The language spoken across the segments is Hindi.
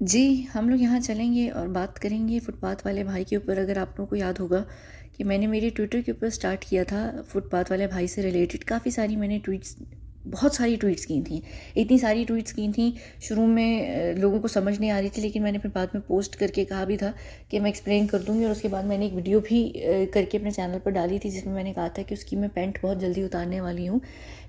जी, हम लोग यहाँ चलेंगे और बात करेंगे फुटपाथ वाले भाई के ऊपर। अगर आप लोगों को याद होगा कि मैंने मेरे ट्विटर के ऊपर स्टार्ट किया था फुटपाथ वाले भाई से रिलेटेड काफ़ी सारी मैंने ट्वीट्स बहुत सारी ट्वीट्स की थी। इतनी सारी ट्वीट्स की थी, शुरू में लोगों को समझ नहीं आ रही थी, लेकिन मैंने फिर बाद में पोस्ट करके कहा भी था कि मैं एक्सप्लेन कर दूँगी। और उसके बाद मैंने एक वीडियो भी करके अपने चैनल पर डाली थी, जिसमें मैंने कहा था कि उसकी मैं पैंट बहुत जल्दी उतारने वाली हूँ।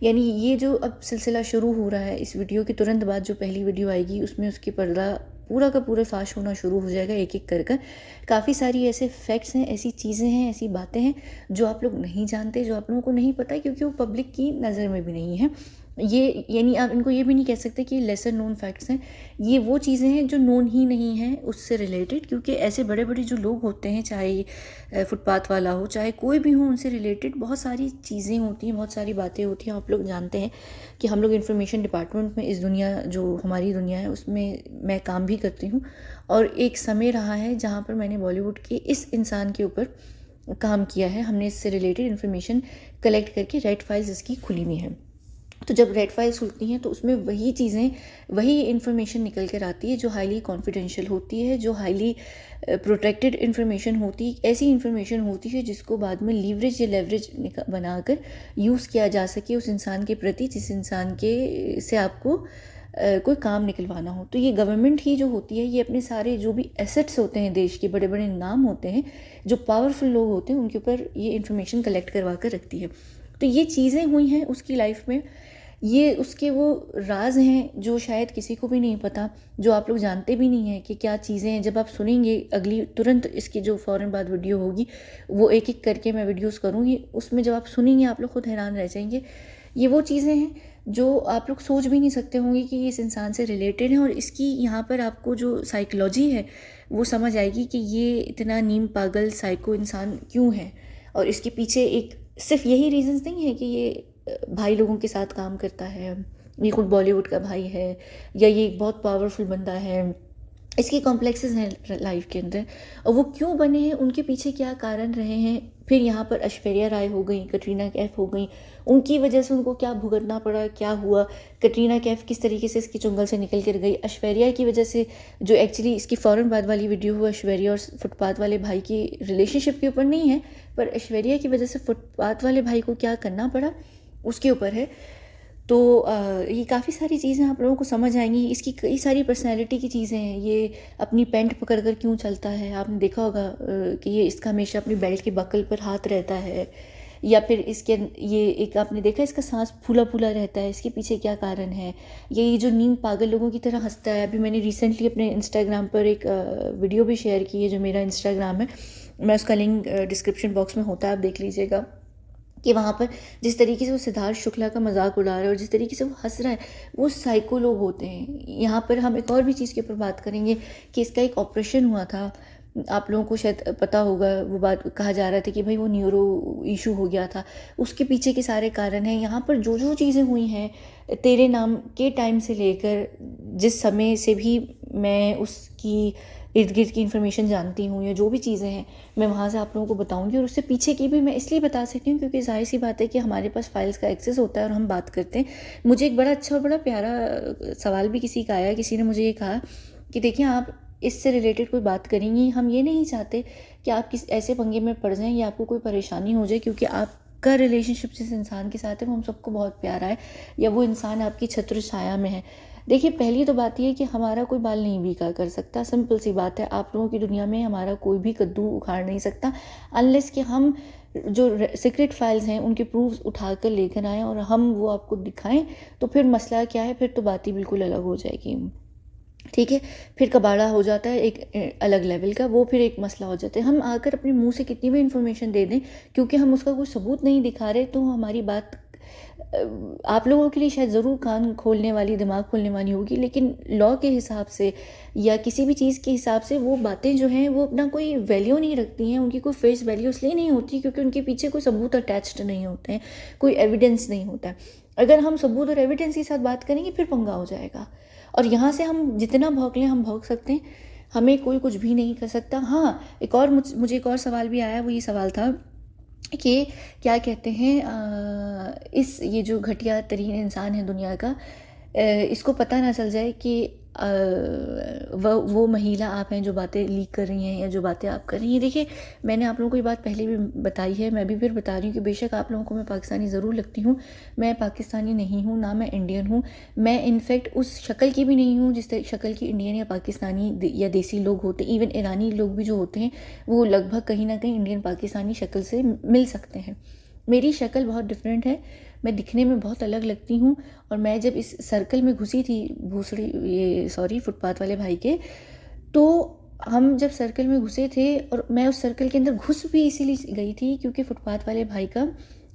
यानी ये जो अब सिलसिला शुरू हो रहा है, इस वीडियो के तुरंत बाद जो पहली वीडियो आएगी उसमें उसकी पर्दा पूरा का पूरा फाश होना शुरू हो जाएगा एक एक कर कर। काफ़ी सारी ऐसे फैक्ट्स हैं, ऐसी चीज़ें हैं, ऐसी बातें हैं जो आप लोग नहीं जानते, जो आप लोगों को नहीं पता, क्योंकि वो पब्लिक की नज़र में भी नहीं है। ये यानी आप इनको ये भी नहीं कह सकते कि लेसर नोन फैक्ट्स हैं। ये वो चीज़ें हैं जो नोन ही नहीं हैं उससे रिलेटेड, क्योंकि ऐसे बड़े बड़े जो लोग होते हैं, चाहे फुटपाथ वाला हो चाहे कोई भी हो, उनसे रिलेटेड बहुत सारी चीज़ें होती हैं, बहुत सारी बातें होती हैं। आप लोग जानते हैं कि हम लोग इन्फॉर्मेशन डिपार्टमेंट में, इस दुनिया जो हमारी दुनिया है उसमें मैं काम भी करती हूँ। और एक समय रहा है जहाँ पर मैंने बॉलीवुड के इस इंसान के ऊपर काम किया है। हमने इससे रिलेटेड इन्फॉर्मेशन कलेक्ट करके रेड फाइल्स इसकी खुली हुई हैं। तो जब रेड फाइल्स खुलती हैं तो उसमें वही चीज़ें, वही इन्फॉर्मेशन निकल कर आती है जो हाईली कॉन्फिडेंशियल होती है, जो हाईली प्रोटेक्टेड इन्फॉर्मेशन होती है। ऐसी इन्फॉर्मेशन होती है जिसको बाद में लीवरेज या लेवरेज बनाकर यूज़ किया जा सके उस इंसान के प्रति, जिस इंसान के से आपको कोई काम निकलवाना हो। तो ये गवर्नमेंट ही जो होती है, ये अपने सारे जो भी एसेट्स होते हैं, देश के बड़े बड़े नाम होते हैं, जो पावरफुल लोग होते हैं, उनके ऊपर ये इन्फॉर्मेशन कलेक्ट करवा कर रखती है। तो ये चीज़ें हुई हैं उसकी लाइफ में। ये उसके वो राज हैं जो शायद किसी को भी नहीं पता, जो आप लोग जानते भी नहीं हैं कि क्या चीज़ें हैं। जब आप सुनेंगे अगली तुरंत इसकी जो फ़ौरन बाद वीडियो होगी, वो एक एक करके मैं वीडियोस करूँगी, उसमें जब आप सुनेंगे आप लोग खुद हैरान रह जाएंगे। ये वो चीज़ें हैं जो आप लोग सोच भी नहीं सकते होंगे कि ये इस इंसान से रिलेटेड है। और इसकी यहाँ पर आपको जो साइकोलॉजी है वो समझ आएगी कि ये इतना नीम पागल साइको इंसान क्यों है। और इसके पीछे एक सिर्फ यही रीजंस नहीं है कि ये भाई लोगों के साथ काम करता है, ये खुद बॉलीवुड का भाई है, या ये एक बहुत पावरफुल बंदा है। इसके कॉम्प्लेक्सेस हैं लाइफ के अंदर, और वो क्यों बने हैं, उनके पीछे क्या कारण रहे हैं। फिर यहाँ पर ऐश्वर्या राय हो गई, कटरीना कैफ हो गई, उनकी वजह से उनको क्या भुगतना पड़ा, क्या हुआ। कटरीना कैफ किस तरीके से इसकी चुंगल से निकल कर गई, ऐश्वर्या की वजह से, जो एक्चुअली इसकी फ़ौरन बाद वाली वीडियो हुआ ऐश्वर्या और फुटपाथ वाले भाई की रिलेशनशिप के ऊपर नहीं है, पर ऐश्वर्या की वजह से फुटपाथ वाले भाई को क्या करना पड़ा उसके ऊपर है। तो ये काफ़ी सारी चीज़ें आप लोगों को समझ आएंगी। इसकी कई सारी पर्सनैलिटी की चीज़ें हैं। ये अपनी पैंट पकड़ कर क्यों चलता है, आपने देखा होगा कि ये इसका हमेशा अपनी बेल्ट के बकल पर हाथ रहता है। या फिर इसके ये एक आपने देखा इसका सांस फूला फूला रहता है, इसके पीछे क्या कारण है। ये जो नीम पागल लोगों की तरह हंसता है। अभी मैंने रिसेंटली अपने इंस्टाग्राम पर एक वीडियो भी शेयर की है, जो मेरा इंस्टाग्राम है, मैं उसका लिंक डिस्क्रिप्शन बॉक्स में होता है, आप देख लीजिएगा। कि वहाँ पर जिस तरीके से वो सिद्धार्थ शुक्ला का मजाक उड़ा रहा है और जिस तरीके से वो हंस रहा है, वो साइको लोग होते हैं। यहाँ पर हम एक और भी चीज़ के ऊपर बात करेंगे कि इसका एक ऑपरेशन हुआ था, आप लोगों को शायद पता होगा। वो बात कहा जा रहा था कि भाई वो न्यूरो इशू हो गया था, उसके पीछे के सारे कारण हैं। यहाँ पर जो जो चीज़ें हुई हैं तेरे नाम के टाइम से लेकर जिस समय से भी मैं उसकी इर्द गिर्द की इन्फॉर्मेशन जानती हूँ, या जो भी चीज़ें हैं मैं वहाँ से आप लोगों को बताऊँगी। और उससे पीछे की भी मैं इसलिए बता सकती हूँ क्योंकि ज़ाहिर सी बात है कि हमारे पास फाइल्स का एक्सेस होता है और हम बात करते हैं। मुझे एक बड़ा अच्छा और बड़ा प्यारा सवाल भी किसी का आया, किसी ने मुझे ये कहा कि देखिए आप इससे रिलेटेड कोई बात करेंगी, हम ये नहीं चाहते कि आप किस ऐसे पंगे में पड़ जाएं या आपको कोई परेशानी हो जाए, क्योंकि आपका रिलेशनशिप जिस इंसान के साथ है वो हम सबको बहुत प्यारा है, या वो इंसान आपकी छत्र छाया में है। देखिए पहली तो बात ये है कि हमारा कोई बाल नहीं बीका कर सकता, सिंपल सी बात है। आप लोगों की दुनिया में हमारा कोई भी कद्दू उखाड़ नहीं सकता अनलेस कि हम जो सीक्रेट फाइल्स हैं उनके प्रूफ्स उठा कर लेकर आएँ और हम वो आपको दिखाएं। तो फिर मसला क्या है, फिर तो बात ही बिल्कुल अलग हो जाएगी। ठीक है, फिर कबाड़ा हो जाता है एक अलग लेवल का, वो फिर एक मसला हो जाता है। हम आकर अपने मुंह से कितनी भी इन्फॉर्मेशन दे दें, क्योंकि हम उसका कोई सबूत नहीं दिखा रहे, तो हमारी बात आप लोगों के लिए शायद ज़रूर कान खोलने वाली, दिमाग खोलने वाली होगी, लेकिन लॉ के हिसाब से या किसी भी चीज़ के हिसाब से वो बातें जो हैं वो अपना कोई वैल्यू नहीं रखती हैं। उनकी कोई फेस वैल्यू इसलिए नहीं होती क्योंकि उनके पीछे कोई सबूत अटैच्ड नहीं होते हैं, कोई एविडेंस नहीं होता है। अगर हम सबूत और एविडेंस के साथ बात करेंगे फिर पंगा हो जाएगा। और यहाँ से हम जितना भौंक लें हम भौंक सकते हैं, हमें कोई कुछ भी नहीं कर सकता। हाँ, एक और मुझे एक और सवाल भी आया, वो ये सवाल था कि क्या कहते हैं इस ये जो घटिया तरीन इंसान है दुनिया का, इसको पता ना चल जाए कि वो महिला आप हैं जो बातें लीक कर रही हैं या जो बातें आप कर रही हैं। देखिए, मैंने आप लोगों को ये बात पहले भी बताई है, मैं भी फिर बता रही हूँ कि बेशक आप लोगों को मैं पाकिस्तानी ज़रूर लगती हूँ, मैं पाकिस्तानी नहीं हूँ, ना मैं इंडियन हूँ। मैं इनफैक्ट उस शक्ल की भी नहीं हूँ जिस शक्ल की इंडियन या पाकिस्तानी या देसी लोग होते हैं। इवन ईरानी लोग भी जो होते हैं वो लगभग कहीं ना कहीं इंडियन पाकिस्तानी शक्ल से मिल सकते हैं। मेरी शक्ल बहुत डिफरेंट है, मैं दिखने में बहुत अलग लगती हूँ। और मैं जब इस सर्कल में घुसी थी भूसड़ी ये सॉरी फुटपाथ वाले भाई के, तो हम जब सर्कल में घुसे थे और मैं उस सर्कल के अंदर घुस भी इसीलिए गई थी क्योंकि फुटपाथ वाले भाई का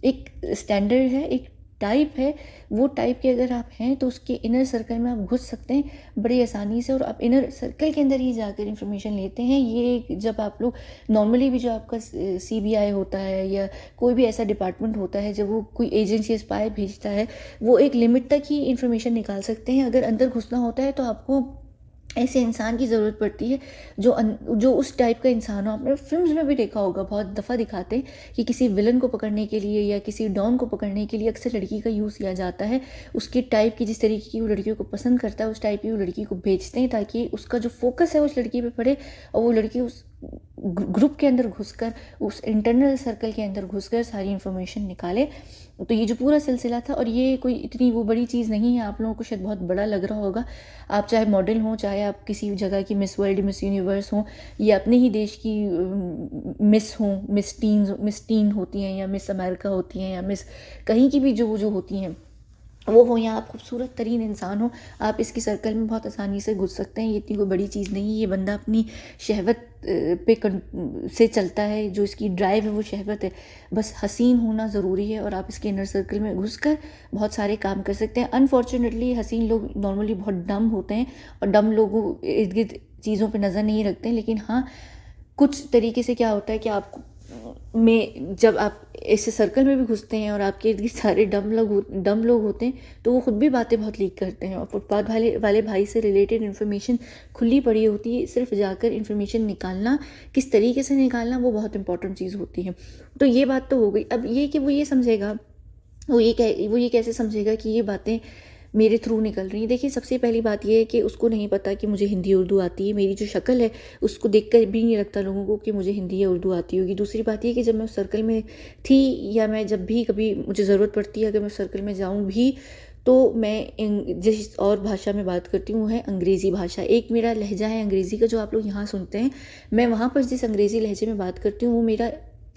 एक स्टैंडर्ड है, एक टाइप है। वो टाइप के अगर आप हैं तो उसके इनर सर्कल में आप घुस सकते हैं बड़ी आसानी से, और आप इनर सर्कल के अंदर ही जाकर इन्फॉर्मेशन लेते हैं। ये जब आप लोग नॉर्मली भी जो आपका CBI होता है या कोई भी ऐसा डिपार्टमेंट होता है, जब वो कोई एजेंसी स्पाई भेजता है, वो एक लिमिट तक ही इन्फॉर्मेशन निकाल सकते हैं। अगर अंदर घुसना होता है तो आपको ऐसे इंसान की ज़रूरत पड़ती है जो उस टाइप का इंसान हो। आपने फिल्म्स में भी देखा होगा, बहुत दफ़ा दिखाते हैं कि किसी विलन को पकड़ने के लिए या किसी डॉन को पकड़ने के लिए अक्सर लड़की का यूज़ किया जाता है। उसकी टाइप की, जिस तरीके की वो लड़कियों को पसंद करता है, उस टाइप की वो लड़की को भेजते हैं ताकि उसका जो फोकस है उस लड़की पे पड़े और वो लड़की उस ग्रुप के अंदर घुसकर, उस इंटरनल सर्कल के अंदर घुसकर सारी इन्फॉर्मेशन निकाले। तो ये जो पूरा सिलसिला था, और ये कोई इतनी वो बड़ी चीज़ नहीं है, आप लोगों को शायद बहुत बड़ा लग रहा होगा। आप चाहे मॉडल हों, चाहे आप किसी जगह की मिस वर्ल्ड, मिस यूनिवर्स हों, या अपने ही देश की मिस हों, मिस टीन होती हैं या मिस अमेरिका होती हैं या मिस कहीं की भी जो होती हैं वो हो, या आप खूबसूरत तरीन इंसान हो, आप इसकी सर्कल में बहुत आसानी से घुस सकते हैं। ये इतनी कोई बड़ी चीज़ नहीं है। ये बंदा अपनी शहवत से चलता है, जो इसकी ड्राइव है वो शहवत है। बस हसीन होना ज़रूरी है और आप इसके इनर सर्कल में घुसकर बहुत सारे काम कर सकते हैं। अनफॉर्चुनेटली हसीन लोग नॉर्मली बहुत डम होते हैं और डम लोगों इर्द गिर्द चीज़ों पर नज़र नहीं रखते हैं। लेकिन हाँ, कुछ तरीके से क्या होता है कि आपको में जब आप ऐसे सर्कल में भी घुसते हैं और आपके इर्द गिर्द सारे डम लोग होते हैं, तो वो खुद भी बातें बहुत लीक करते हैं। और फुटपाथ वाले भाई से रिलेटेड इन्फॉर्मेशन खुली पड़ी होती है, सिर्फ जाकर इन्फॉर्मेशन निकालना, किस तरीके से निकालना, वो बहुत इंपॉर्टेंट चीज़ होती है। तो ये बात तो हो गई। अब ये कि वो ये समझेगा, वो ये कैसे समझेगा कि ये बातें मेरे थ्रू निकल रही हैं। देखिए, सबसे पहली बात ये है कि उसको नहीं पता कि मुझे हिंदी उर्दू आती है। मेरी जो शक्ल है उसको देखकर भी नहीं लगता लोगों को कि मुझे हिंदी या उर्दू आती होगी। दूसरी बात ये कि जब मैं उस सर्कल में थी, या मैं जब भी कभी मुझे ज़रूरत पड़ती है अगर मैं उस सर्कल में जाऊँ भी, तो मैं जिस और भाषा में बात करती हूँ वो है अंग्रेज़ी भाषा। एक मेरा लहजा है अंग्रेज़ी का जो आप लोग यहाँ सुनते हैं, मैं वहाँ पर जिस अंग्रेज़ी लहजे में बात करती हूँ वो मेरा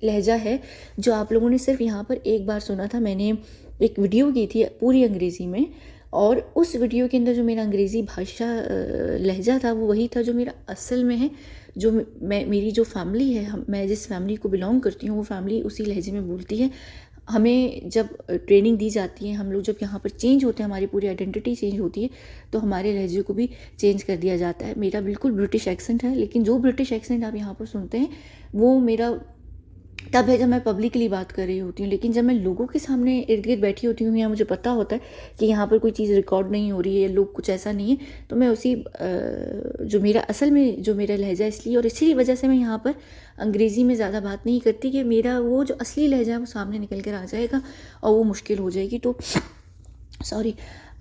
लहजा है जो आप लोगों ने सिर्फ यहाँ पर एक बार सुना था। मैंने एक वीडियो की थी पूरी अंग्रेज़ी में, और उस वीडियो के अंदर जो मेरा अंग्रेज़ी भाषा लहजा था वो वही था जो मेरा असल में है। जो मेरी जो फैमिली है, मैं जिस फैमिली को बिलोंग करती हूँ वो फैमिली उसी लहजे में बोलती है। हमें जब ट्रेनिंग दी जाती है, हम लोग जब यहाँ पर चेंज होते हैं, हमारी पूरी आइडेंटिटी चेंज होती है, तो हमारे लहजे को भी चेंज कर दिया जाता है। मेरा बिल्कुल ब्रिटिश एक्सेंट है, लेकिन जो ब्रिटिश एक्सेंट आप यहाँ पर सुनते हैं वो मेरा तब है जब मैं पब्लिकली बात कर रही होती हूँ। लेकिन जब मैं लोगों के सामने इर्द गिर्द बैठी होती हूँ या मुझे पता होता है कि यहाँ पर कोई चीज़ रिकॉर्ड नहीं हो रही है या लोग कुछ ऐसा नहीं है, तो मैं उसी जो मेरा असल में जो मेरा लहजा, इसलिए और इसी वजह से मैं यहाँ पर अंग्रेज़ी में ज़्यादा बात नहीं करती कि मेरा वो जो असली लहजा है वो सामने निकल कर आ जाएगा और वो मुश्किल हो जाएगी। तो सॉरी,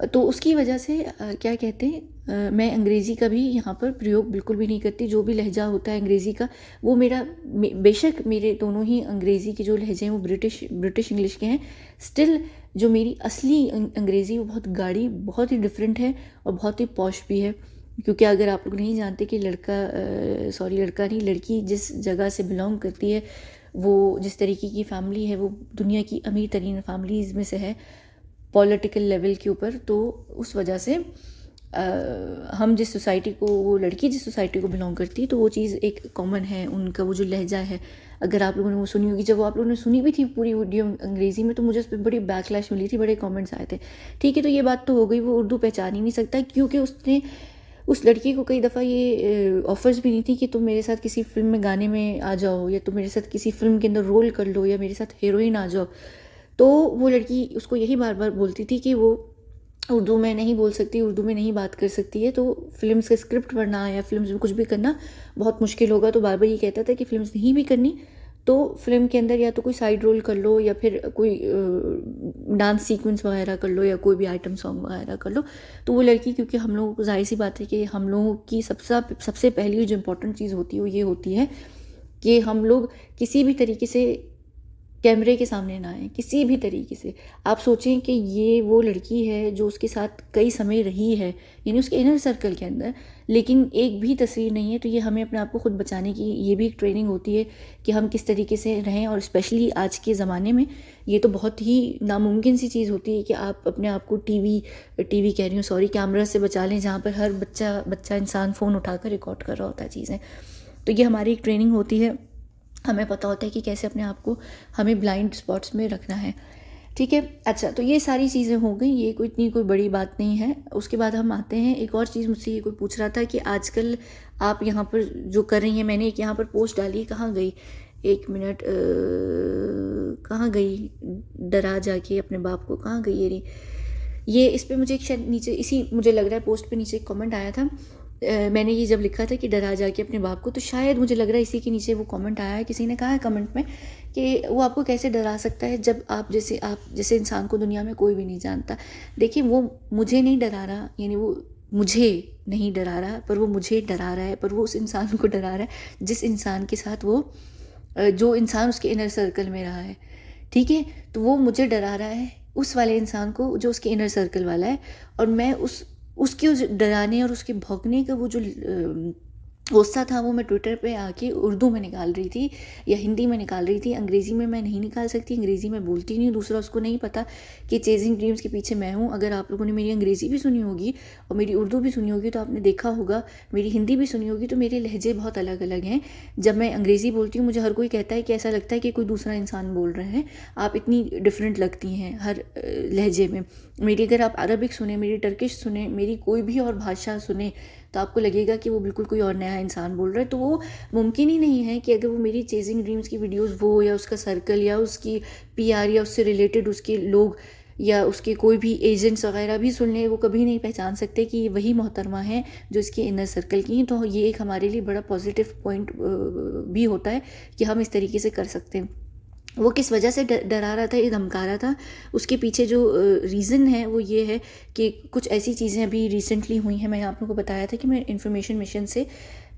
तो उसकी वजह से क्या कहते हैं, मैं अंग्रेज़ी का भी यहाँ पर प्रयोग बिल्कुल भी नहीं करती। जो भी लहजा होता है अंग्रेज़ी का वो मेरा, बेशक मेरे दोनों ही अंग्रेज़ी के जो लहजे हैं वो ब्रिटिश इंग्लिश के हैं, स्टिल जो मेरी असली अंग्रेज़ी वो बहुत गाढ़ी, बहुत ही डिफरेंट है और बहुत ही पॉश भी है। क्योंकि अगर आप लोग नहीं जानते कि लड़का नहीं, लड़की जिस जगह से बिलोंग करती है, वो जिस तरीके की फैमिली है, वो दुनिया की अमीर तरीन फैमिलीज़ में से है पॉलिटिकल लेवल के ऊपर। तो उस वजह से हम जिस सोसाइटी को, वो लड़की जिस सोसाइटी को बिलोंग करती है, तो वो चीज़ एक कॉमन है। उनका वो जो लहजा है, अगर आप लोगों ने वो सुनी होगी, जब वो आप लोगों ने सुनी भी थी पूरी वीडियो अंग्रेज़ी में, तो मुझे उस पर बड़ी बैकलैश मिली थी, बड़े कमेंट्स आए थे। ठीक है, तो ये बात तो हो गई, वो उर्दू पहचान ही नहीं सकता क्योंकि उसने उस लड़की को कई दफ़ा ये ऑफ़र्स भी नहीं थी कि तुम मेरे साथ किसी फ़िल्म में गाने में आ जाओ, या तुम मेरे साथ किसी फ़िल्म के अंदर रोल कर लो, या मेरे साथ हीरोइन आ जाओ। तो वो लड़की उसको यही बार बार बोलती थी कि वो उर्दू में नहीं बोल सकती, उर्दू में नहीं बात कर सकती है, तो फ़िल्म्स का स्क्रिप्ट पढ़ना या फ़िल्म्स में कुछ भी करना बहुत मुश्किल होगा। तो बार बार ये कहता था कि फ़िल्म्स नहीं भी करनी तो फ़िल्म के अंदर या तो कोई साइड रोल कर लो या फिर कोई डांस सीक्वेंस वगैरह कर लो या कोई भी आइटम सॉन्ग वगैरह कर लो। तो वो लड़की, क्योंकि हम लोगों को ज़ाहिर सी बात है कि हम लोगों की सबसे पहली जो इम्पोर्टेंट चीज़ होती है वो ये होती है कि हम लोग किसी भी तरीके से कैमरे के सामने ना आए, किसी भी तरीके से। आप सोचें कि ये वो लड़की है जो उसके साथ कई समय रही है, यानी उसके इनर सर्कल के अंदर, लेकिन एक भी तस्वीर नहीं है। तो ये हमें अपने आप को खुद बचाने की ये भी एक ट्रेनिंग होती है कि हम किस तरीके से रहें। और स्पेशली आज के ज़माने में ये तो बहुत ही नामुमकिन सी चीज़ होती है कि आप अपने आप को टीवी कह रही हूँ, सॉरी, कैमरा से बचा लें, जहाँ पर हर बच्चा इंसान फ़ोन उठाकर रिकॉर्ड कर रहा होता है चीज़ें। तो ये हमारी एक ट्रेनिंग होती है, हमें पता होता है कि कैसे अपने आप को हमें ब्लाइंड स्पॉट्स में रखना है। ठीक है, अच्छा, तो ये सारी चीज़ें हो गई, ये कोई बड़ी बात नहीं है। उसके बाद हम आते हैं, एक और चीज़ मुझसे ये कोई पूछ रहा था कि आजकल आप यहाँ पर जो कर रही हैं, मैंने एक यहाँ पर पोस्ट डाली, कहाँ गई, एक मिनट, कहाँ गई, डरा जाके अपने बाप को, कहाँ गई ये इस पर मुझे एक शायद नीचे, इसी मुझे लग रहा है पोस्ट पे नीचे एक कमेंट आया था। मैंने ये जब लिखा था कि डरा जाके अपने बाप को, तो शायद मुझे लग रहा है इसी के नीचे वो कमेंट आया है। किसी ने कहा है कमेंट में कि वो आपको कैसे डरा सकता है जब आप जैसे इंसान को दुनिया में कोई भी नहीं जानता। देखिए, वो मुझे नहीं डरा रहा, यानी वो मुझे नहीं डरा रहा, पर वो मुझे डरा रहा है, पर वो उस इंसान को डरा रहा है जिस इंसान के साथ वो जो इंसान उसके इनर सर्कल में रहा है। ठीक है, तो वो मुझे डरा रहा है उस वाले इंसान को जो उसके इनर सर्कल वाला है, और मैं उसके उस डराने और उसके भौंकने का वो जो गुस्सा था, वो मैं ट्विटर पे आके उर्दू में निकाल रही थी या हिंदी में निकाल रही थी। अंग्रेज़ी में मैं नहीं निकाल सकती, अंग्रेज़ी में बोलती नहीं। दूसरा, उसको नहीं पता कि चेजिंग ड्रीम्स के पीछे मैं हूँ। अगर आप लोगों ने मेरी अंग्रेज़ी भी सुनी होगी और मेरी उर्दू भी सुनी होगी तो आपने देखा होगा, मेरी हिंदी भी सुनी होगी, तो मेरे लहजे बहुत अलग अलग हैं। जब मैं अंग्रेज़ी बोलती हूँ, मुझे हर कोई कहता है कि ऐसा लगता है कि कोई दूसरा इंसान बोल रहे हैं, आप इतनी डिफरेंट लगती हैं हर लहजे में। मेरी, अगर आप अरबिक सुने, मेरी टर्किश सुने, मेरी कोई भी और भाषा सुने, तो आपको लगेगा कि वो बिल्कुल कोई और नया इंसान बोल रहा है। तो वो मुमकिन ही नहीं है कि अगर वो मेरी चेजिंग ड्रीम्स की वीडियोस, वो या उसका सर्कल या उसकी पीआर या उससे रिलेटेड उसके लोग या उसके कोई भी एजेंट्स वगैरह भी सुन लें, वो कभी नहीं पहचान सकते कि ये वही मोहतरमा है जो इसके इनर सर्कल की हैं। तो ये एक हमारे लिए बड़ा पॉजिटिव पॉइंट भी होता है कि हम इस तरीके से कर सकते हैं। वो किस वजह से डरा रहा था, ये धमका रहा था, उसके पीछे जो रीज़न है वो ये है कि कुछ ऐसी चीज़ें अभी रिसेंटली हुई हैं। मैं आप लोगों को बताया था कि मैं इन्फॉर्मेशन मिशन से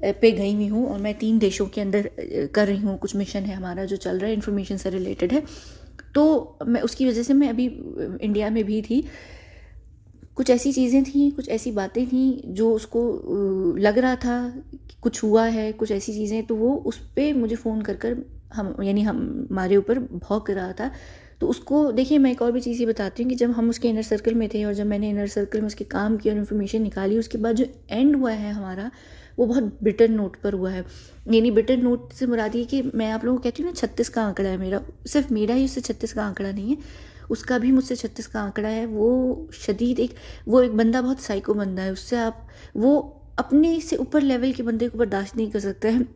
पे गई हुई हूँ और मैं 3 देशों के अंदर कर रही हूँ। कुछ मिशन है हमारा जो चल रहा है, इन्फॉर्मेशन से रिलेटेड है। तो मैं उसकी वजह से मैं अभी इंडिया में भी थी। कुछ ऐसी चीज़ें थी, कुछ ऐसी बातें थी जो उसको लग रहा था कि कुछ हुआ है, कुछ ऐसी चीज़ें, तो वो उस पर मुझे फ़ोन कर हमारे ऊपर भौंक रहा था। तो उसको देखिए, मैं एक और भी चीज़ ये बताती हूँ कि जब हम उसके इनर सर्कल में थे और जब मैंने इनर सर्कल में उसके काम किया और इन्फॉर्मेशन निकाली, उसके बाद जो एंड हुआ है हमारा, वो बहुत बिटर नोट पर हुआ है। यानी बिटर नोट से मुराद ये कि मैं आप लोगों को कहती हूँ ना, 36 का आंकड़ा है मेरा, सिर्फ मेरा ही उससे 36 का आंकड़ा नहीं है, उसका भी मुझसे 36 का आंकड़ा है। वो वो एक बंदा बहुत साइको बंदा है, उससे वो अपने से ऊपर लेवल के बंदे को बर्दाश्त नहीं कर सकता है।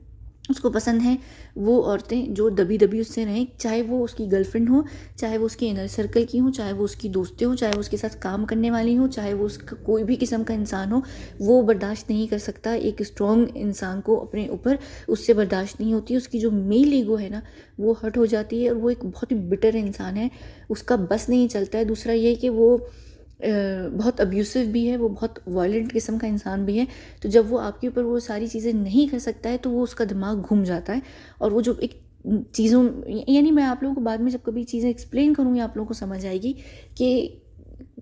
उसको पसंद है वो औरतें जो दबी दबी उससे रहें, चाहे वो उसकी गर्लफ्रेंड हो, चाहे वो उसके इनर सर्कल की हो, चाहे वो उसकी दोस्तें हो, चाहे वो उसके साथ काम करने वाली हो, चाहे वो उसका कोई भी किस्म का इंसान हो, वो बर्दाश्त नहीं कर सकता एक स्ट्रॉन्ग इंसान को अपने ऊपर। उससे बर्दाश्त नहीं होती, उसकी जो मेल ईगो है ना, वो हर्ट हो जाती है और वो एक बहुत ही बिटर इंसान है, उसका बस नहीं चलता है। दूसरा ये कि वो बहुत अब्यूसिव भी है, वो बहुत वायलेंट किस्म का इंसान भी है। तो जब वो आपके ऊपर वो सारी चीज़ें नहीं कर सकता है तो वो उसका दिमाग घूम जाता है और वो जो एक चीज़ों, यानी मैं आप लोगों को बाद में जब कभी चीज़ें एक्सप्लेन करूँगी आप लोगों को समझ आएगी कि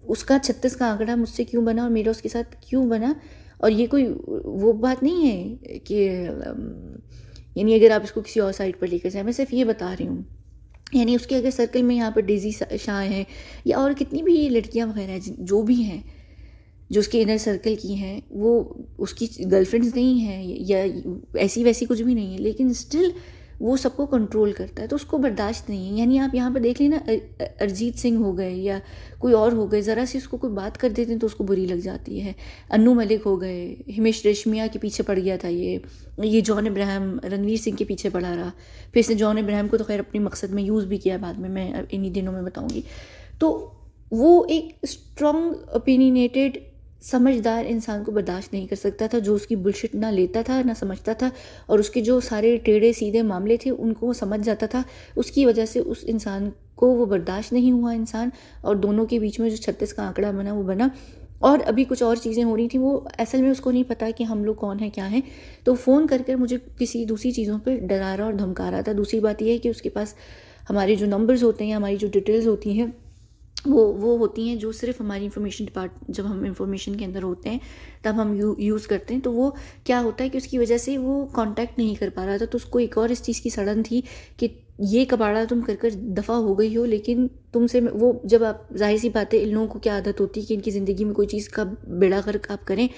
उसका 36 का आंकड़ा मुझसे क्यों बना और मेरा उसके साथ क्यों बना। और ये कोई वो बात नहीं है कि यानी अगर आप इसको किसी और साइड पर लेकर जाएँ, मैं सिर्फ ये बता रही हूँ। यानी उसके अगर सर्कल में यहाँ पर डेज़ी शाह है या और कितनी भी लड़कियाँ वगैरह हैं, जो भी हैं, जो उसके इनर सर्कल की हैं, वो उसकी गर्लफ्रेंड्स नहीं हैं या ऐसी वैसी कुछ भी नहीं है, लेकिन स्टिल वो सबको कंट्रोल करता है, तो उसको बर्दाश्त नहीं है। यानी आप यहाँ पर देख लेना, अरिजीत सिंह हो गए या कोई और हो गए, ज़रा सी उसको कोई बात कर देते हैं तो उसको बुरी लग जाती है। अन्नू मलिक हो गए, हिमेश रेशमिया के पीछे पड़ गया था ये जॉन इब्राहिम रणवीर सिंह के पीछे पड़ा रहा। फिर से जॉन इब्राहिम को तो खैर अपने मकसद में यूज़ भी किया, बाद में मैं इन्हीं दिनों में बताऊँगी। तो वो एक स्ट्रॉन्ग ओपिनियनेटेड समझदार इंसान को बर्दाश्त नहीं कर सकता था, जो उसकी बुलशिट ना लेता था ना समझता था, और उसके जो सारे टेढ़े सीधे मामले थे उनको वो समझ जाता था। उसकी वजह से उस इंसान को वो बर्दाश्त नहीं हुआ इंसान, और दोनों के बीच में जो 36 का आंकड़ा बना वो बना। और अभी कुछ और चीज़ें हो रही थी, वो असल में उसको नहीं पता कि हम लोग कौन हैं क्या हैं, तो फ़ोन कर कर मुझे किसी दूसरी चीज़ों पे डरा रहा और धमका रहा था। दूसरी बात ये है कि उसके पास हमारे जो नंबर्स होते हैं, हमारी जो डिटेल्स होती हैं, वो होती हैं जो सिर्फ हमारी इन्फॉर्मेशन जब हम इन्फॉर्मेशन के अंदर होते हैं तब हम यूज़ करते हैं। तो वो क्या होता है कि उसकी वजह से वो कांटेक्ट नहीं कर पा रहा था। तो उसको एक और इस चीज़ की सड़न थी कि ये कबाड़ा तुम कर कर दफ़ा हो गई हो, लेकिन तुमसे वो जब आप, जाहिर सी बात है, इन लोगों को क्या आदत होती है कि इनकी ज़िंदगी में कोई चीज़ का बेड़ा गर्क आप करें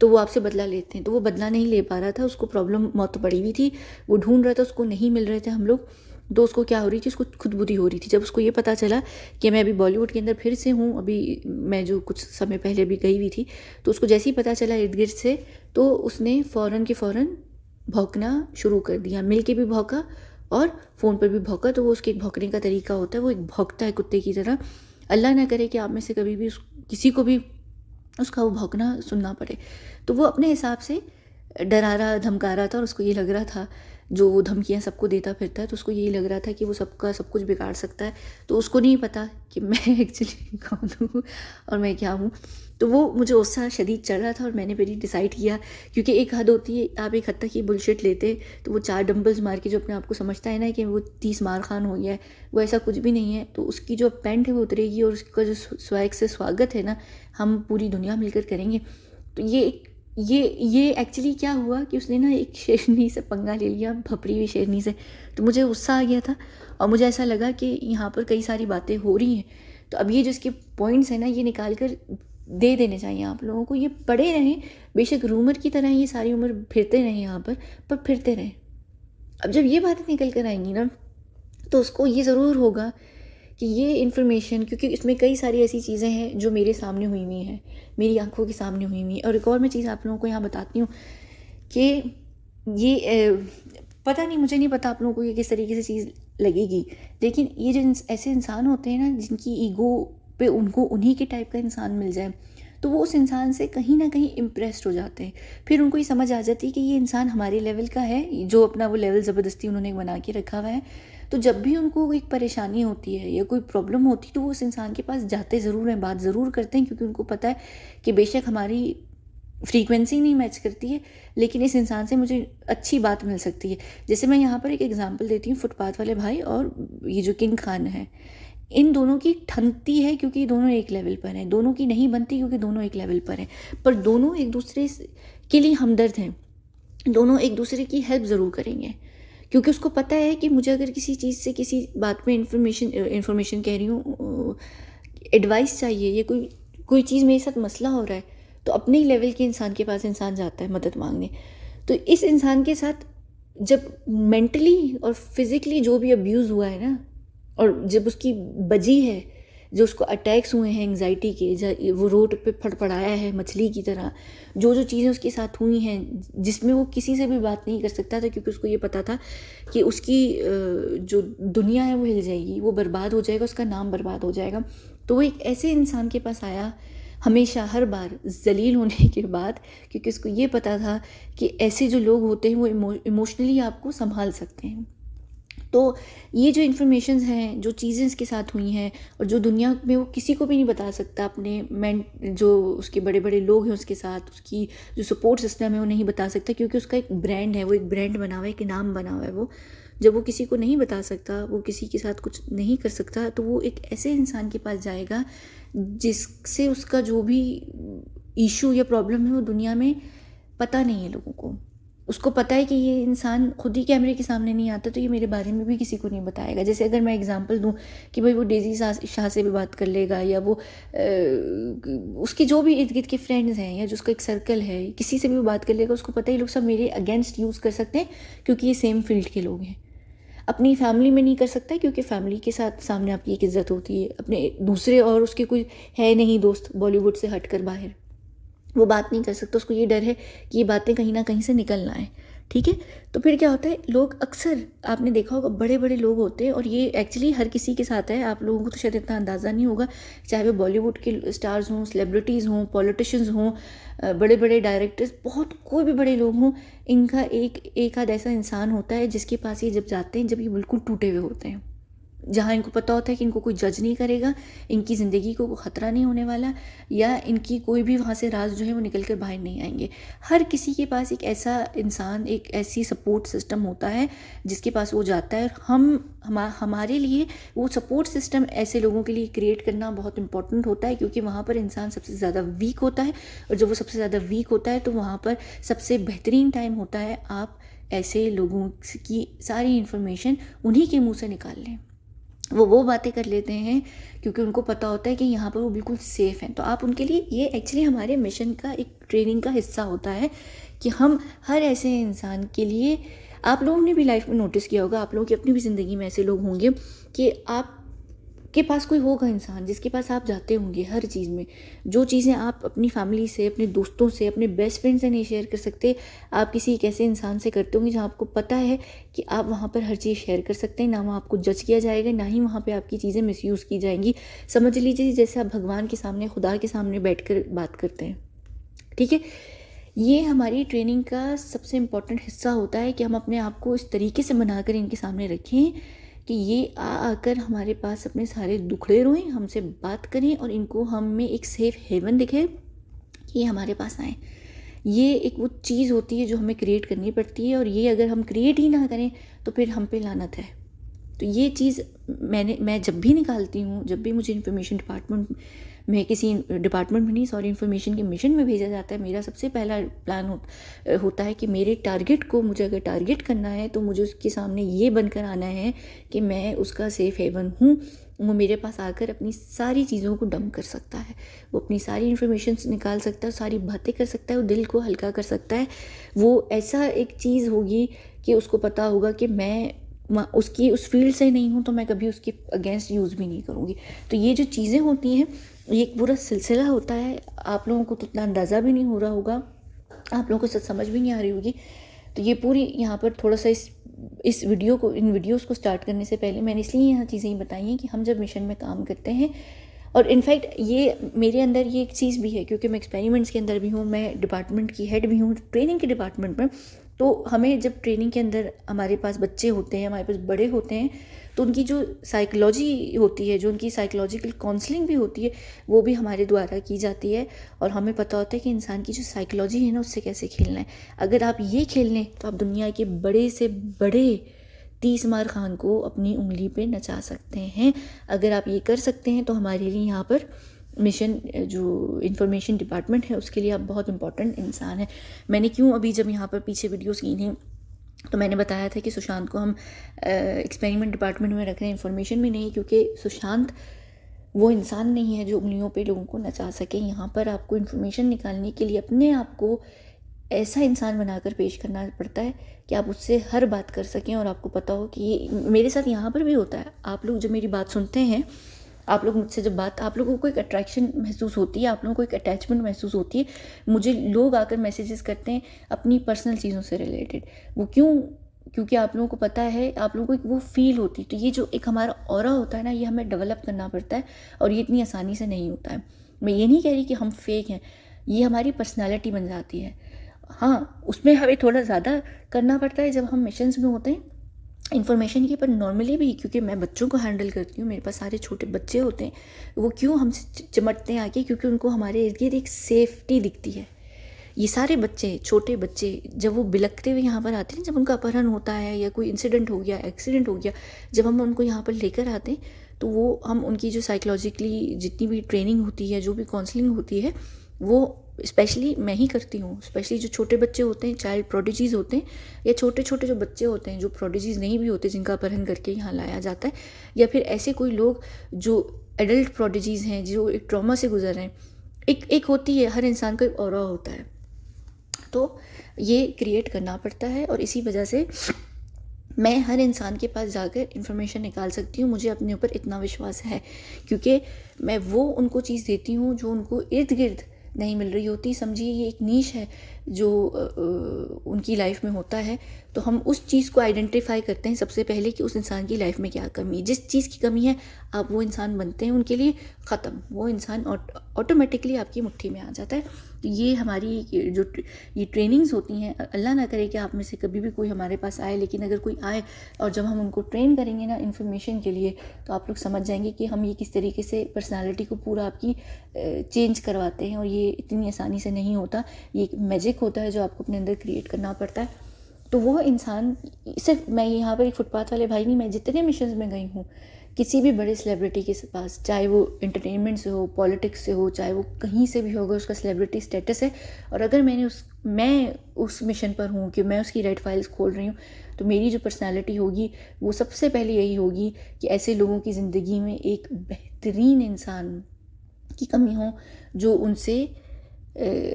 तो वो आपसे बदला लेते हैं। तो वो बदला नहीं ले पा रहा था, उसको प्रॉब्लम मौत पड़ी हुई थी, वो ढूंढ रहा था, उसको नहीं मिल रहे थे हम लोग। तो उसको क्या हो रही थी, उसको खुदबुदी हो रही थी। जब उसको ये पता चला कि मैं अभी बॉलीवुड के अंदर फिर से हूँ, अभी मैं जो कुछ समय पहले अभी गई हुई थी, तो उसको जैसे ही पता चला इर्द गिर्द से, तो उसने फ़ौरन के फ़ौरन भौंकना शुरू कर दिया। मिल के भी भौंका और फ़ोन पर भी भौंका। तो वो उसके एक भौंकने का तरीका होता है, वो एक भौंकता है कुत्ते की तरह। अल्लाह ना करे कि आप में से कभी भी किसी को भी उसका वो भौंकना सुनना पड़े। तो वो अपने हिसाब से डरा रहा धमका रहा था, और उसको ये लग रहा था, जो वो धमकियाँ सबको देता फिरता है, तो उसको यही लग रहा था कि वो सबका सब कुछ बिगाड़ सकता है। तो उसको नहीं पता कि मैं एक्चुअली कौन हूँ और मैं क्या हूँ। तो वो मुझे गुस्सा शदीद चढ़ रहा था, और मैंने फिर डिसाइड किया, क्योंकि एक हद होती है, आप एक हद तक ये बुलशिट लेते तो वो 4 डंबल्स मार के जो अपने आप को समझता है ना कि वो 30 मार खान हो गया है, वो ऐसा कुछ भी नहीं है। तो उसकी जो पैंट है वो उतरेगी, और उसका जो स्वैग से स्वागत है ना, हम पूरी दुनिया मिलकर करेंगे। तो ये एक्चुअली क्या हुआ कि उसने ना एक शेरनी से पंगा ले लिया, भपरी हुई शेरनी से। तो मुझे गुस्सा आ गया था, और मुझे ऐसा लगा कि यहाँ पर कई सारी बातें हो रही हैं, तो अब ये जो इसके पॉइंट्स हैं ना, ये निकाल कर दे देने चाहिए आप लोगों को। ये पड़े रहें, बेशक रूमर की तरह ये सारी उम्र फिरते रहें यहाँ पर फिरते रहें। अब जब ये बातें निकल कर आएंगी ना, तो उसको ये ज़रूर होगा कि ये इन्फॉर्मेशन, क्योंकि इसमें कई सारी ऐसी चीज़ें हैं जो मेरे सामने हुई हुई हैं, मेरी आंखों के सामने हुई हुई। और एक और मैं चीज़ आप लोगों को यहाँ बताती हूँ कि ये पता नहीं, मुझे नहीं पता आप लोगों को ये किस तरीके से चीज़ लगेगी, लेकिन ये जो ऐसे इंसान होते हैं ना, जिनकी ईगो पे उनको उन्हीं के टाइप का इंसान मिल जाए, तो वो उस इंसान से कहीं ना कहीं इम्प्रेस्ड हो जाते हैं। फिर उनको ये समझ आ जाती है कि ये इंसान हमारे लेवल का है, जो अपना वो लेवल ज़बरदस्ती उन्होंने बना के रखा हुआ है। तो जब भी उनको कोई परेशानी होती है या कोई प्रॉब्लम होती है, तो वो उस इंसान के पास जाते ज़रूर हैं, बात ज़रूर करते हैं, क्योंकि उनको पता है कि बेशक हमारी फ्रीक्वेंसी नहीं मैच करती है, लेकिन इस इंसान से मुझे अच्छी बात मिल सकती है। जैसे मैं यहाँ पर एक एग्जांपल देती हूँ, फुटपाथ वाले भाई और ये जो किंग खान है, इन दोनों की ठनती है क्योंकि दोनों एक लेवल पर हैं, दोनों की नहीं बनती क्योंकि दोनों एक लेवल पर हैं, पर दोनों एक दूसरे के लिए हमदर्द हैं, दोनों एक दूसरे की हेल्प ज़रूर करेंगे, क्योंकि उसको पता है कि मुझे अगर किसी चीज़ से, किसी बात में इन्फॉर्मेशन कह रही हूँ, एडवाइस चाहिए, या कोई चीज़ मेरे साथ मसला हो रहा है, तो अपने ही लेवल के इंसान के पास इंसान जाता है मदद मांगने। तो इस इंसान के साथ जब मेंटली और फिज़िकली जो भी अब्यूज़ हुआ है ना, और जब उसकी बजी है, जो उसको अटैक्स हुए हैं एंग्जाइटी के, वो रोड पे फड़फड़ाया है मछली की तरह, जो जो चीज़ें उसके साथ हुई हैं, जिसमें वो किसी से भी बात नहीं कर सकता था, क्योंकि उसको ये पता था कि उसकी जो दुनिया है वो हिल जाएगी, वो बर्बाद हो जाएगा, उसका नाम बर्बाद हो जाएगा। तो वो एक ऐसे इंसान के पास आया, हमेशा हर बार ज़लील होने के बाद, क्योंकि उसको ये पता था कि ऐसे जो लोग होते हैं वो इमोशनली आपको संभाल सकते हैं। तो ये जो इन्फॉर्मेशंस हैं, जो चीज़ें इसके साथ हुई हैं, और जो दुनिया में वो किसी को भी नहीं बता सकता, अपने जो उसके बड़े बड़े लोग हैं उसके साथ, उसकी जो सपोर्ट सिस्टम है वो नहीं बता सकता, क्योंकि उसका एक ब्रांड है, वो एक ब्रांड बना हुआ है, एक नाम बना हुआ है। वो जब वो किसी को नहीं बता सकता, वो किसी के साथ कुछ नहीं कर सकता, तो वो एक ऐसे इंसान के पास जाएगा जिससे उसका जो भी इशू या प्रॉब्लम है वो दुनिया में पता नहीं है लोगों को। उसको पता है कि ये इंसान खुद ही कैमरे के सामने नहीं आता, तो ये मेरे बारे में भी किसी को नहीं बताएगा। जैसे अगर मैं एग्जांपल दूं कि भाई वो डेजी शाह से भी बात कर लेगा, या वो उसके जो भी इर्द गिर्द के फ्रेंड्स हैं, या जो उसका एक सर्कल है, किसी से भी वो बात कर लेगा, उसको पता ही लोग सब मेरे अगेंस्ट यूज़ कर सकते हैं, क्योंकि ये सेम फील्ड के लोग हैं। अपनी फैमिली में नहीं कर सकता, क्योंकि फैमिली के साथ सामने आपकी एक इज़्ज़त होती है, अपने दूसरे और उसके कोई है नहीं दोस्त बॉलीवुड से हट कर बाहर, वो बात नहीं कर सकता। उसको ये डर है कि ये बातें कहीं ना कहीं से निकल ना आए, ठीक है। तो फिर क्या होता है, लोग अक्सर आपने देखा होगा बड़े बड़े लोग होते हैं, और ये एक्चुअली हर किसी के साथ है, आप लोगों को तो शायद इतना अंदाज़ा नहीं होगा, चाहे वो बॉलीवुड के स्टार्स हों, सेलिब्रिटीज़ हों, पॉलिटिशियंस हों, बड़े बड़े डायरेक्टर्स, बहुत कोई भी बड़े लोग हों, इनका एक आध ऐसा इंसान होता है जिसके पास ये जब जाते हैं जब ये बिल्कुल टूटे हुए होते हैं, जहाँ इनको पता होता है कि इनको कोई जज नहीं करेगा, इनकी ज़िंदगी को ख़तरा नहीं होने वाला, या इनकी कोई भी वहाँ से राज जो है वो निकल कर बाहर नहीं आएंगे। हर किसी के पास एक ऐसा इंसान, एक ऐसी सपोर्ट सिस्टम होता है जिसके पास वो जाता है, और हमारे लिए वो सपोर्ट सिस्टम ऐसे लोगों के लिए क्रिएट करना बहुत इंपॉर्टेंट होता है, क्योंकि वहाँ पर इंसान सबसे ज़्यादा वीक होता है, और जब वो सबसे ज़्यादा वीक होता है तो वहाँ पर सबसे बेहतरीन टाइम होता है आप ऐसे लोगों की सारी इन्फॉर्मेशन उन्हीं के मुँह से निकाल लें। वो बातें कर लेते हैं क्योंकि उनको पता होता है कि यहाँ पर वो बिल्कुल सेफ़ हैं। तो आप उनके लिए, ये एक्चुअली हमारे मिशन का एक ट्रेनिंग का हिस्सा होता है कि हम हर ऐसे इंसान के लिए, आप लोगों ने भी लाइफ में नोटिस किया होगा, आप लोगों की अपनी भी ज़िंदगी में ऐसे लोग होंगे कि आप के पास कोई होगा इंसान जिसके पास आप जाते होंगे हर चीज़ में, जो चीज़ें आप अपनी फैमिली से, अपने दोस्तों से, अपने बेस्ट फ्रेंड से नहीं शेयर कर सकते, आप किसी एक ऐसे इंसान से करते होंगे जहाँ आपको पता है कि आप वहाँ पर हर चीज़ शेयर कर सकते हैं, ना वहाँ आपको जज किया जाएगा, ना ही वहाँ पे आपकी चीज़ें मिसयूज़ की जाएंगी। समझ लीजिए जैसे आप भगवान के सामने, खुदा के सामने बैठ कर बात करते हैं, ठीक है। ये हमारी ट्रेनिंग का सबसे इम्पॉर्टेंट हिस्सा होता है कि हम अपने आप को इस तरीके से बनाकर इनके सामने रखें कि ये आकर हमारे पास अपने सारे दुखड़े रोएं, हमसे बात करें, और इनको हम में एक सेफ हेवन दिखे कि ये हमारे पास आएँ। ये एक वो चीज़ होती है जो हमें क्रिएट करनी पड़ती है, और ये अगर हम क्रिएट ही ना करें तो फिर हम पे लानत है। तो ये चीज़ मैं जब भी निकालती हूँ, जब भी मुझे इन्फॉर्मेशन डिपार्टमेंट में, किसी डिपार्टमेंट में नहीं, सॉरी, इन्फॉर्मेशन के मिशन में भेजा जाता है, मेरा सबसे पहला प्लान होता है कि मेरे टारगेट को, मुझे अगर टारगेट करना है तो मुझे उसके सामने ये बनकर आना है कि मैं उसका सेफ हेवन हूँ। वो मेरे पास आकर अपनी सारी चीज़ों को डंप कर सकता है, वो अपनी सारी इन्फॉर्मेशन निकाल सकता है, सारी बातें कर सकता है, वो दिल को हल्का कर सकता है। वो ऐसा एक चीज़ होगी कि उसको पता होगा कि मैं उसकी उस फील्ड से नहीं हूँ, तो मैं कभी उसके अगेंस्ट यूज़ भी नहीं करूँगी। तो ये जो चीज़ें होती हैं, ये एक पूरा सिलसिला होता है, आप लोगों को तो इतना अंदाज़ा भी नहीं हो रहा होगा, आप लोगों को सच समझ भी नहीं आ रही होगी। तो ये पूरी यहाँ पर थोड़ा सा इस वीडियो को, इन वीडियोस को स्टार्ट करने से पहले मैंने इसलिए यहाँ चीज़ें ही बताई हैं कि हम जब मिशन में काम करते हैं, और इनफैक्ट ये मेरे अंदर ये एक चीज़ भी है क्योंकि मैं एक्सपेरिमेंट्स के अंदर भी हूँ, मैं डिपार्टमेंट की हेड भी हूँ ट्रेनिंग के डिपार्टमेंट में। तो हमें जब ट्रेनिंग के अंदर हमारे पास बच्चे होते हैं, हमारे पास बड़े होते हैं, तो उनकी जो साइकोलॉजी होती है, जो उनकी साइकोलॉजिकल काउंसलिंग भी होती है, वो भी हमारे द्वारा की जाती है, और हमें पता होता है कि इंसान की जो साइकोलॉजी है ना, उससे कैसे खेलना है। अगर आप ये खेल लें तो आप दुनिया के बड़े से बड़े 30 मार खान को अपनी उंगली पे नचा सकते हैं। अगर आप ये कर सकते हैं तो हमारे लिए यहाँ पर मिशन, जो इंफॉर्मेशन डिपार्टमेंट है, उसके लिए आप बहुत इंपॉर्टेंट इंसान है। मैंने क्यों अभी जब यहाँ पर पीछे वीडियोस की थी तो मैंने बताया था कि सुशांत को हम एक्सपेरिमेंट डिपार्टमेंट में रख रहे हैं, इंफॉर्मेशन में नहीं, क्योंकि सुशांत वो इंसान नहीं है जो उंगलियों पे लोगों को नचा सके। यहाँ पर आपको इन्फॉर्मेशन निकालने के लिए अपने आप को ऐसा इंसान बनाकर पेश करना पड़ता है कि आप उससे हर बात कर सकें, और आपको पता हो कि ये मेरे साथ यहाँ पर भी होता है। आप लोग जब मेरी बात सुनते हैं, आप लोग मुझसे जब बात, आप लोगों को एक अट्रैक्शन महसूस होती है, आप लोगों को एक अटैचमेंट महसूस होती है। मुझे लोग आकर मैसेजेस करते हैं अपनी पर्सनल चीज़ों से रिलेटेड। वो क्यों? क्योंकि आप लोगों को पता है, आप लोगों को एक वो फील होती है। तो ये जो एक हमारा ऑरा होता है ना, ये हमें डेवलप करना पड़ता है, और ये इतनी आसानी से नहीं होता है। मैं ये नहीं कह रही कि हम फेक हैं, ये हमारी पर्सनैलिटी बन जाती है। हाँ, उसमें हमें थोड़ा ज़्यादा करना पड़ता है जब हम मिशंस में होते हैं इन्फॉर्मेशन की, पर नॉर्मली भी, क्योंकि मैं बच्चों को हैंडल करती हूँ, मेरे पास सारे छोटे बच्चे होते हैं, वो क्यों हमसे चिमटते हैं आके? क्योंकि उनको हमारे इर्द गिर्द एक सेफ्टी दिखती है। ये सारे बच्चे, छोटे बच्चे, जब वो बिलखते हुए यहाँ पर आते हैं, जब उनका अपहरण होता है या कोई इंसिडेंट हो गया, एक्सीडेंट हो गया, जब हम उनको यहाँ पर लेकर आते हैं, तो वो हम उनकी जो साइकोलॉजिकली जितनी भी ट्रेनिंग होती है, जो भी काउंसलिंग होती है, वो स्पेशली मैं ही करती हूँ। स्पेशली जो छोटे बच्चे होते हैं, चाइल्ड प्रोडिजीज़ होते हैं, या छोटे छोटे जो बच्चे होते हैं जो प्रोडिजीज़ नहीं भी होते, जिनका अपहरण करके यहाँ लाया जाता है, या फिर ऐसे कोई लोग जो एडल्ट प्रोडिजीज़ हैं, जो एक ट्रॉमा से गुजर रहे हैं। एक होती है, हर इंसान का एक ऑरा होता है, तो ये क्रिएट करना पड़ता है। और इसी वजह से मैं हर इंसान के पास जाकर इन्फॉर्मेशन निकाल सकती हूँ। मुझे अपने ऊपर इतना विश्वास है क्योंकि मैं वो उनको चीज़ देती हूँ जो उनको इर्द गिर्द नहीं मिल रही होती। समझिए ये एक नीश है जो उनकी लाइफ में होता है, तो हम उस चीज़ को आइडेंटिफाई करते हैं सबसे पहले कि उस इंसान की लाइफ में क्या कमी है। जिस चीज़ की कमी है आप वो इंसान बनते हैं उनके लिए, ख़त्म, वो इंसान ऑटोमेटिकली आपकी मुट्ठी में आ जाता है। तो ये हमारी ये ट्रेनिंग्स होती हैं, अल्लाह ना करे कि आप में से कभी भी कोई हमारे पास आए, लेकिन अगर कोई आए और जब हम उनको ट्रेन करेंगे ना इन्फॉर्मेशन के लिए, तो आप लोग समझ जाएंगे कि हम ये किस तरीके से पर्सनालिटी को पूरा आपकी चेंज करवाते हैं। और ये इतनी आसानी से नहीं होता, ये एक मैजिक होता है जो आपको अपने अंदर क्रिएट करना पड़ता है। तो वो इंसान, सिर्फ मैं यहाँ पर एक फुटपाथ वाले भाई नहीं, मैं जितने मिशंस में गई हूँ किसी भी बड़े सेलिब्रिटी के पास, चाहे वो एंटरटेनमेंट से हो, पॉलिटिक्स से हो, चाहे वो कहीं से भी होगा, उसका सेलिब्रिटी स्टेटस है, और अगर मैं उस मिशन पर हूँ कि मैं उसकी रेड फाइल्स खोल रही हूँ, तो मेरी जो पर्सनालिटी होगी वो सबसे पहले यही होगी कि ऐसे लोगों की ज़िंदगी में एक बेहतरीन इंसान की कमी हो जो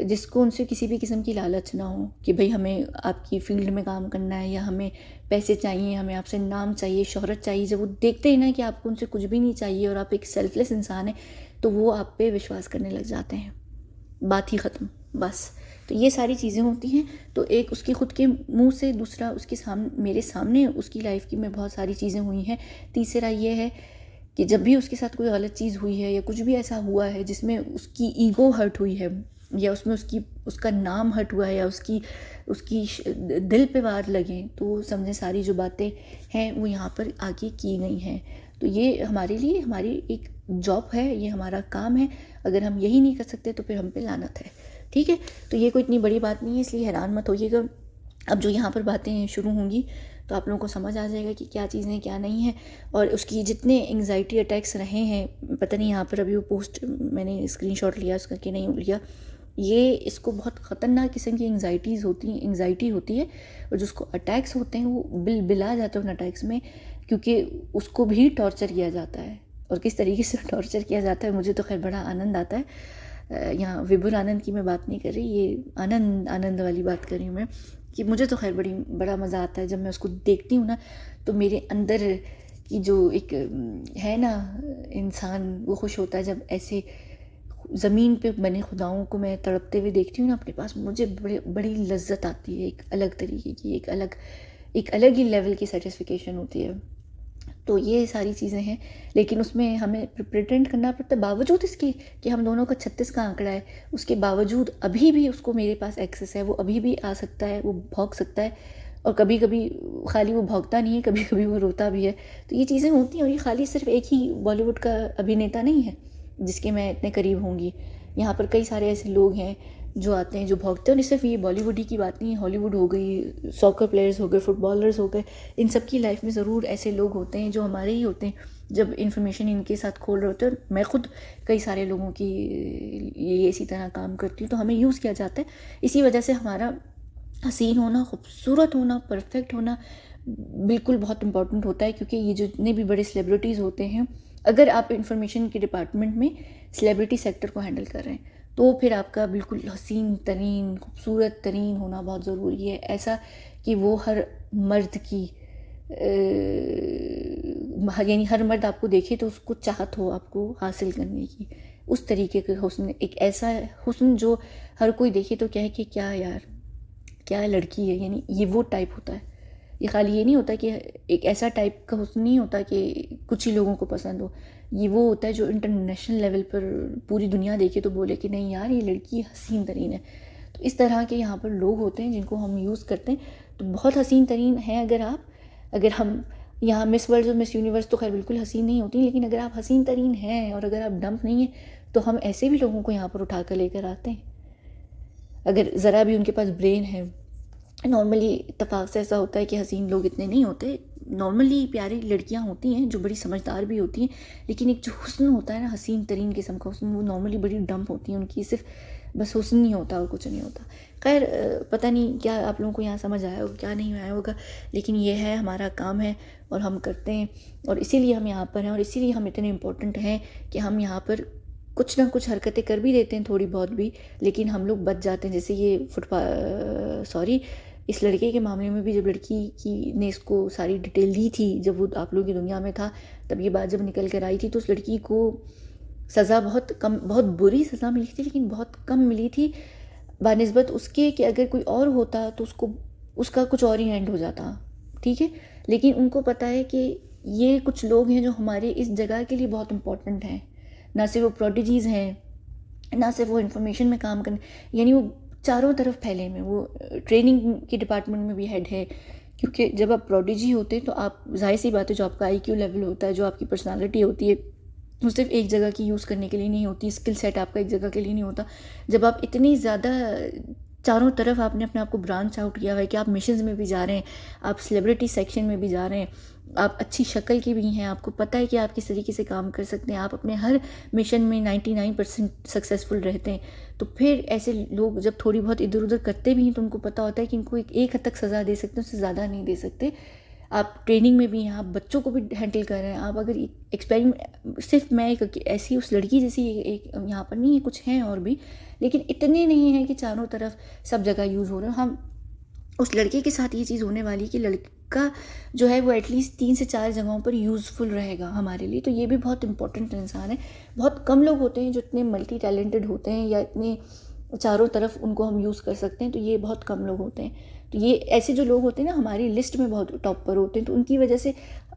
जिसको उनसे किसी भी किस्म की लालच ना हो कि भाई हमें आपकी फील्ड में काम करना है, या हमें पैसे चाहिए, हमें आपसे नाम चाहिए, शोहरत चाहिए। जब वो देखते हैं ना कि आपको उनसे कुछ भी नहीं चाहिए और आप एक सेल्फलेस इंसान है, तो वो आप पे विश्वास करने लग जाते हैं, बात ही ख़त्म, बस। तो ये सारी चीज़ें होती हैं। तो एक उसके ख़ुद के मुंह से, दूसरा उसके सामने, मेरे सामने उसकी लाइफ की में बहुत सारी चीज़ें हुई हैं। तीसरा ये है कि जब भी उसके साथ कोई गलत चीज़ हुई है या कुछ भी ऐसा हुआ है जिसमें उसकी ईगो हर्ट हुई है, या उसमें उसका नाम हर्ट हुआ है, या उसकी दिल पे वार लगे, तो समझे सारी जो बातें हैं वो यहाँ पर आगे की गई हैं। तो ये हमारे लिए हमारी एक जॉब है, ये हमारा काम है। अगर हम यही नहीं कर सकते तो फिर हम पे लानत है, ठीक है। तो ये कोई इतनी बड़ी बात नहीं है, इसलिए हैरान मत होइएगा। अब जो यहाँ पर बातें शुरू होंगी तो आप लोगों को समझ आ जाएगा कि क्या चीज़ें क्या नहीं है। और उसकी जितने एंग्जाइटी अटैक्स रहे हैं, पता नहीं यहाँ पर अभी वो पोस्ट मैंने स्क्रीनशॉट लिया उसका कि नहीं लिया, ये इसको बहुत ख़तरनाक किस्म की एंग्जाइटी होती है। और जो उसको अटैक्स होते हैं वो बिला जाते हैं उन अटैक्स में, क्योंकि उसको भी टॉर्चर किया जाता है। और किस तरीके से टॉर्चर किया जाता है, मुझे तो खैर बड़ा आनंद आता है। यहाँ विभुर आनंद की मैं बात नहीं कर रही, ये आनंद वाली बात कर रही हूँ मैं, कि मुझे तो खैर बड़ा मज़ा आता है जब मैं उसको देखती हूँ ना, तो मेरे अंदर की जो एक है ना इंसान, वो खुश होता है जब ऐसे ज़मीन पे बने खुदाओं को मैं तड़पते हुए देखती हूँ ना अपने पास। मुझे बड़ी लज्जत आती है, एक अलग तरीके की, एक अलग ही लेवल की सेटिस्फिकेशन होती है। तो ये सारी चीज़ें हैं, लेकिन उसमें हमें प्रिटेंड करना पड़ता है, बावजूद इसके कि हम दोनों का 36 का आंकड़ा है, उसके बावजूद अभी भी उसको मेरे पास एक्सेस है, वो अभी भी आ सकता है, वो भौंक सकता है। और कभी कभी खाली वो भौंकता नहीं है, कभी कभी वो रोता भी है। तो ये चीज़ें होती हैं, और ये खाली सिर्फ एक ही बॉलीवुड का अभिनेता नहीं है जिसके मैं इतने करीब होंगी। यहाँ पर कई सारे ऐसे लोग हैं जो आते हैं, जो भौंकते हैं। और सिर्फ ये बॉलीवुड ही की बात नहीं है, हॉलीवुड हो गई, सॉकर प्लेयर्स हो गए, फुटबॉलर्स हो गए, इन सब की लाइफ में ज़रूर ऐसे लोग होते हैं जो हमारे ही होते हैं। जब इन्फॉर्मेशन इनके साथ खोल रहे होते हैं, मैं खुद कई सारे लोगों की ये इसी तरह काम करती हूँ, तो हमें यूज़ किया जाता है। इसी वजह से हमारा हसीन होना, खूबसूरत होना, परफेक्ट होना बिल्कुल बहुत इंपॉर्टेंट होता है। क्योंकि ये जितने भी बड़े सेलिब्रिटीज़ होते हैं, अगर आप इंफॉर्मेशन के डिपार्टमेंट में सेलिब्रिटी सेक्टर को हैंडल कर रहे हैं, तो फिर आपका बिल्कुल हसीन तरीन, खूबसूरत तरीन होना बहुत ज़रूरी है। ऐसा कि वो हर मर्द की यानी हर मर्द आपको देखे तो उसको चाहत हो आपको हासिल करने की, उस तरीके का हुस्न, एक ऐसा हुस्न जो हर कोई देखे तो कहे कि क्या यार, क्या लड़की है, यानी ये वो टाइप होता है। ये खाली ये नहीं होता कि एक ऐसा टाइप का हुस्न नहीं होता कि कुछ ही लोगों को पसंद हो, ये वो होता है जो इंटरनेशनल लेवल पर पूरी दुनिया देखे तो बोले कि नहीं यार, ये लड़की हसीन तरीन है। तो इस तरह के यहाँ पर लोग होते हैं जिनको हम यूज़ करते हैं। तो बहुत हसीन तरीन है अगर हम यहाँ मिस वर्ल्ड और मिस यूनिवर्स तो खैर बिल्कुल हसीन नहीं होती, लेकिन अगर आप हसीन तरीन हैं और अगर आप डम्प नहीं हैं, तो हम ऐसे भी लोगों को यहाँ पर उठा कर लेकर आते हैं अगर ज़रा भी उनके पास ब्रेन है। नॉर्मली इत्तेफाक से ऐसा होता है कि हसीन लोग इतने नहीं होते, नॉर्मली प्यारी लड़कियां होती हैं जो बड़ी समझदार भी होती हैं, लेकिन एक जो हुस्न होता है ना, हसीन तरीन किस्म का हुस्न, वो नॉर्मली बड़ी डम्प होती हैं उनकी, सिर्फ बस हुस्न नहीं होता और कुछ नहीं होता। खैर पता नहीं क्या आप लोगों को यहाँ समझ आया होगा, क्या नहीं आया होगा, लेकिन ये है हमारा काम है और हम करते हैं। और इसीलिए हम यहाँ पर हैं, और इसीलिए हम इतने इम्पोर्टेंट हैं कि हम यहाँ पर कुछ ना कुछ हरकतें कर भी देते हैं थोड़ी बहुत भी, लेकिन हम लोग बच जाते हैं। जैसे ये इस लड़के के मामले में भी, जब लड़की की ने इसको सारी डिटेल दी थी, जब वो आप लोगों की दुनिया में था, तब ये बात जब निकल कर आई थी, तो उस लड़की को सज़ा बहुत कम, बहुत बुरी सज़ा मिली थी, लेकिन बहुत कम मिली थी बानिस्बत उसके कि अगर कोई और होता तो उसको उसका कुछ और ही एंड हो जाता, ठीक है। लेकिन उनको पता है कि ये कुछ लोग हैं जो हमारे इस जगह के लिए बहुत इंपॉर्टेंट हैं, ना सिर्फ वो प्रोडिजीज़ हैं, ना सिर्फ वो इन्फॉर्मेशन में काम करने, यानी वो चारों तरफ फैले में, वो ट्रेनिंग के डिपार्टमेंट में भी हेड है। क्योंकि जब आप प्रोडिजी होते हैं तो आप, जाहिर सी बात है, जो आपका IQ लेवल होता है, जो आपकी पर्सनालिटी होती है, वो सिर्फ एक जगह की यूज़ करने के लिए नहीं होती, स्किल सेट आपका एक जगह के लिए नहीं होता। जब आप इतनी ज़्यादा चारों तरफ आपने अपने आप को ब्रांच आउट किया हुआ है कि आप मिशंस में भी जा रहे हैं, आप सेलिब्रिटी सेक्शन में भी जा रहे हैं, आप अच्छी शक्ल के भी हैं, आपको पता है कि आप किस तरीके से काम कर सकते हैं, आप अपने हर मिशन में 99% सक्सेसफुल रहते हैं, तो फिर ऐसे लोग जब थोड़ी बहुत इधर उधर करते भी हैं तो उनको पता होता है कि इनको एक हद तक सज़ा दे सकते हैं, उससे ज़्यादा नहीं दे सकते। आप ट्रेनिंग में भी हैं, आप बच्चों को भी हैंडल कर रहे हैं, आप अगर एक्सपेरिमेंट, सिर्फ मैं एक ऐसी उस लड़की जैसी एक यहाँ पर नहीं है, कुछ हैं और भी, लेकिन इतने नहीं हैं कि चारों तरफ सब जगह यूज़ हो रहे हैं। हम उस लड़के के साथ ये चीज़ होने वाली कि लड़का जो है वो एटलीस्ट 3 से 4 जगहों पर यूज़फुल रहेगा हमारे लिए, तो ये भी बहुत इंपॉर्टेंट इंसान है। बहुत कम लोग होते हैं जो इतने मल्टी टैलेंटेड होते हैं या इतने चारों तरफ उनको हम यूज़ कर सकते हैं, तो ये बहुत कम लोग होते हैं। तो ये ऐसे जो लोग होते हैं ना हमारी लिस्ट में बहुत टॉप पर होते हैं, तो उनकी वजह से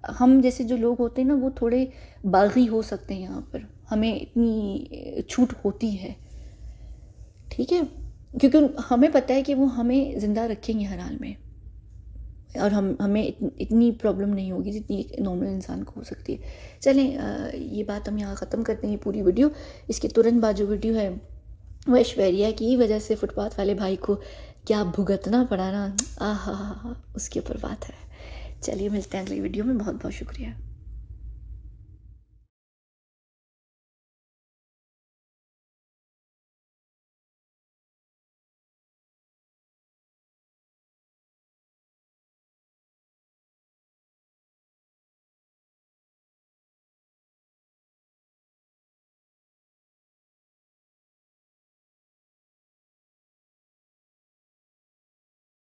हम जैसे जो लोग होते हैं ना वो थोड़े बागी हो सकते हैं, यहाँ पर हमें इतनी छूट होती है, ठीक है, क्योंकि हमें पता है कि वो हमें ज़िंदा रखेंगे हर हाल में, और हमें इतनी प्रॉब्लम नहीं होगी जितनी एक नॉर्मल इंसान को हो सकती है। चलें, ये बात हम यहाँ ख़त्म करते हैं पूरी वीडियो। इसके तुरंत बाद जो वीडियो है वो ऐश्वर्या की वजह से फुटपाथ वाले भाई को क्या भुगतना पड़ा ना, उसके ऊपर बात है। चलिए मिलते हैं अगली वीडियो में, बहुत बहुत शुक्रिया।